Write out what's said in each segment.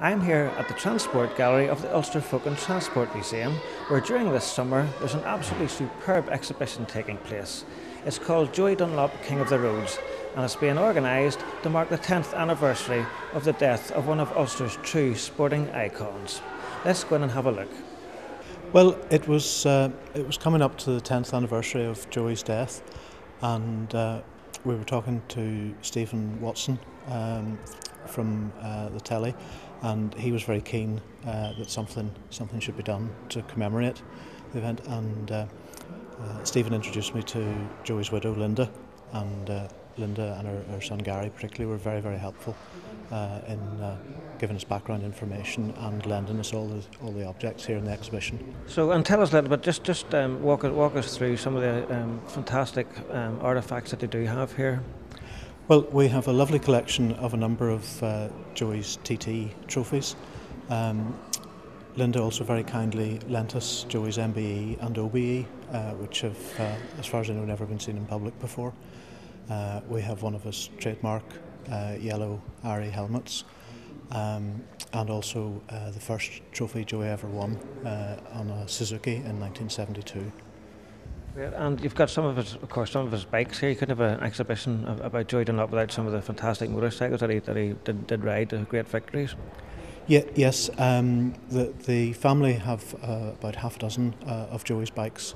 I'm here at the Transport Gallery of the Ulster Folk and Transport Museum, where during this summer there's an absolutely superb exhibition taking place. It's called Joey Dunlop, King of the Roads, and it's being organised to mark the 10th anniversary of the death of one of Ulster's true sporting icons. Let's go in and have a look. Well, it was coming up to the 10th anniversary of Joey's death, and we were talking to Stephen Watson from the telly, and he was very keen that something should be done to commemorate the event. And Stephen introduced me to Joey's widow, Linda, and Linda and her son Gary particularly were very, very helpful in giving us background information and lending us all the objects here in the exhibition. So, and tell us a little bit, just walk us through some of the fantastic artefacts that you do have here. Well, we have a lovely collection of a number of Joey's TT trophies. Linda also very kindly lent us Joey's MBE and OBE, which have, as far as I know, never been seen in public before. We have one of his trademark yellow Ari helmets, and also the first trophy Joey ever won on a Suzuki in 1972. And you've got some of his bikes here. You couldn't have an exhibition about Joey Dunlop without some of the fantastic motorcycles that he did ride to great victories. Yeah, yes, the family have about half a dozen of Joey's bikes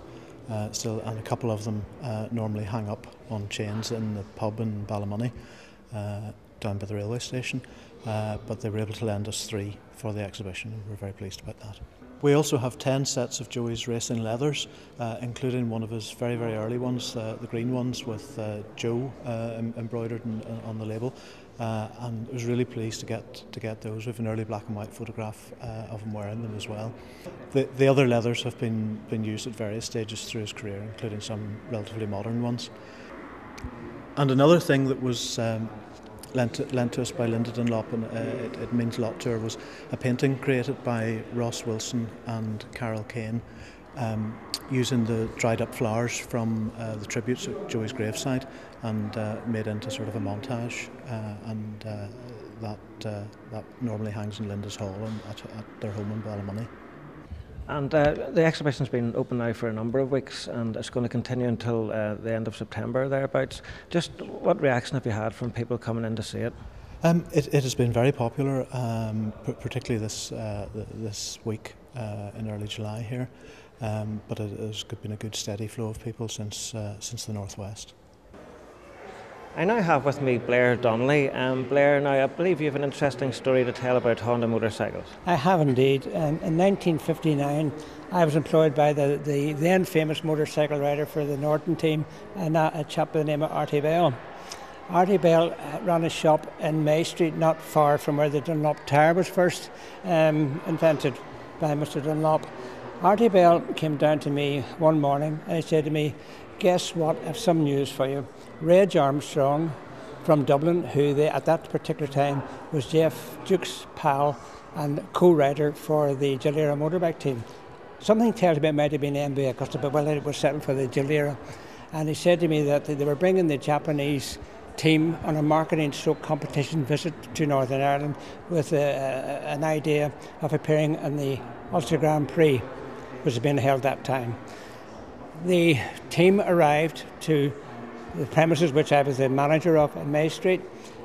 still, and a couple of them normally hang up on chains in the pub in Ballymoney down by the railway station, but they were able to lend us 3 for the exhibition, and we're very pleased about that. We also have 10 sets of Joey's racing leathers, including one of his very, very early ones, the green ones with Joe embroidered on the label, and I was really pleased to get those. We have an early black and white photograph of him wearing them as well. The other leathers have been used at various stages through his career, including some relatively modern ones. And another thing that was lent to us by Linda Dunlop, and it means a lot to her, was a painting created by Ross Wilson and Carol Kane, using the dried up flowers from the tributes at Joey's graveside, and made into sort of a montage, and that normally hangs in Linda's hall and at their home in Ballymoney. And the exhibition's been open now for a number of weeks, and it's going to continue until the end of September thereabouts. Just what reaction have you had from people coming in to see it? It has been very popular, particularly this week in early July here, but it has been a good steady flow of people since the Northwest. I now have with me Blair Donnelly. Blair, now I believe you have an interesting story to tell about Honda motorcycles. I have indeed. In 1959, I was employed by the then famous motorcycle rider for the Norton team, a chap by the name of Artie Bell. Artie Bell ran a shop in May Street, not far from where the Dunlop tyre was first invented by Mr. Dunlop. Artie Bell came down to me one morning and he said to me, "Guess what? I have some news for you. Reg Armstrong from Dublin, who at that particular time was Jeff Duke's pal and co-rider for the Gilera motorbike team. Something tells me it might have been MB Augusta, but well, it was settled for the Gilera." And he said to me that they were bringing the Japanese team on a marketing stroke competition visit to Northern Ireland with an idea of appearing in the Ulster Grand Prix, which was being held that time. The team arrived to the premises which I was the manager of in May Street,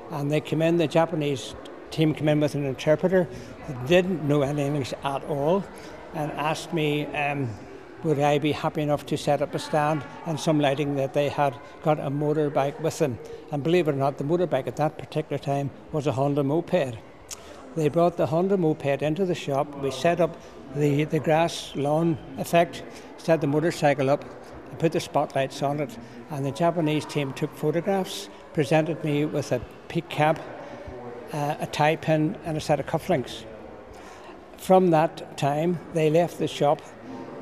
and they came in, the Japanese team came in with an interpreter that didn't know any English at all, and asked me would I be happy enough to set up a stand and some lighting, that they had got a motorbike with them. And believe it or not, the motorbike at that particular time was a Honda moped. They brought the Honda moped into the shop. We set up the grass lawn effect, set the motorcycle up, and put the spotlights on it. And the Japanese team took photographs, presented me with a peak cap, a tie pin, and a set of cufflinks. From that time, they left the shop,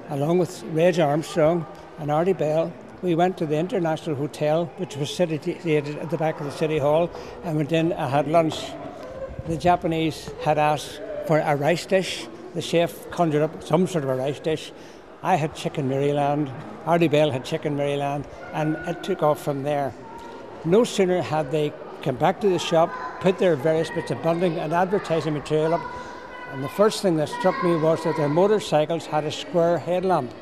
along with Reg Armstrong and Artie Bell. We went to the International Hotel, which was situated at the back of the City Hall, and went in and had lunch. The Japanese had asked for a rice dish. The chef conjured up some sort of a rice dish. I had chicken Maryland, Artie Bell had chicken Maryland, and it took off from there. No sooner had they came back to the shop, put their various bits of bundling and advertising material up, and the first thing that struck me was that their motorcycles had a square headlamp.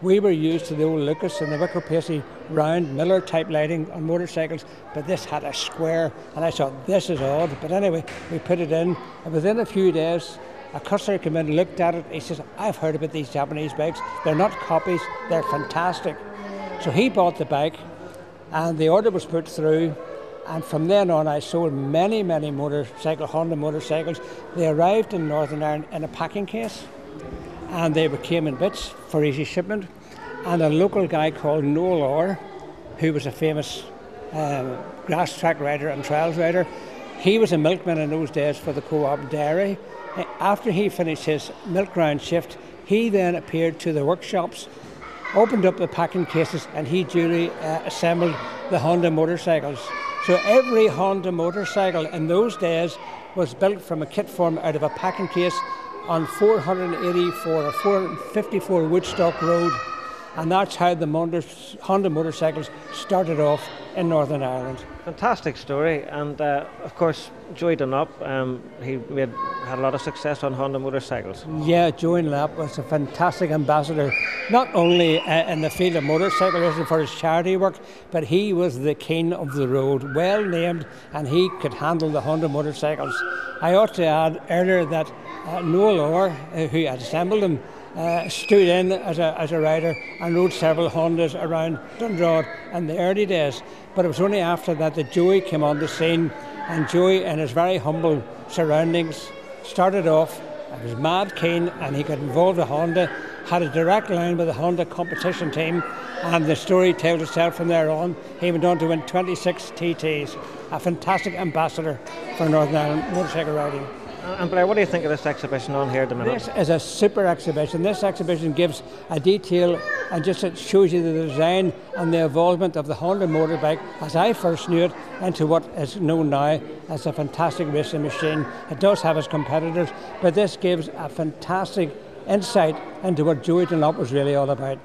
We were used to the old Lucas and the Wicker Pacey round Miller type lighting on motorcycles, but this had a square, and I thought, this is odd. But anyway, we put it in, and within a few days, a customer came in, looked at it, he says, I've heard about these Japanese bikes, they're not copies, they're fantastic. So he bought the bike, and the order was put through, and from then on I sold many Honda motorcycles. They arrived in Northern Ireland in a packing case, and they came in bits for easy shipment. And a local guy called Noel Orr, who was a famous grass track rider and trials rider, he was a milkman in those days for the Co-op dairy. After he finished his milk round shift, he then appeared to the workshops, opened up the packing cases, and he duly assembled the Honda motorcycles. So every Honda motorcycle in those days was built from a kit form out of a packing case on 484 or 454 Woodstock Road, and that's how the Honda motorcycles started off in Northern Ireland. Fantastic story, and of course Joey Dunlop, he had a lot of success on Honda motorcycles. Yeah, Joey Dunlop was a fantastic ambassador, not only in the field of motorcycle racing for his charity work, but he was the king of the road, well named, and he could handle the Honda motorcycles. I ought to add earlier that Noel Orr, who had assembled them, stood in as a rider and rode several Hondas around Dundrod in the early days. But it was only after that Joey came on the scene, and Joey, in his very humble surroundings, started off. He was mad keen, and he got involved with Honda, had a direct line with the Honda competition team, and the story tells itself from there on. He went on to win 26 TTs, a fantastic ambassador for Northern Ireland motorcycle riding. And Blair, what do you think of this exhibition on here at the minute? This is a super exhibition. This exhibition gives a detail and just it shows you the design and the evolvement of the Honda motorbike as I first knew it into what is known now as a fantastic racing machine. It does have its competitors, but this gives a fantastic insight into what Joey Dunlop was really all about.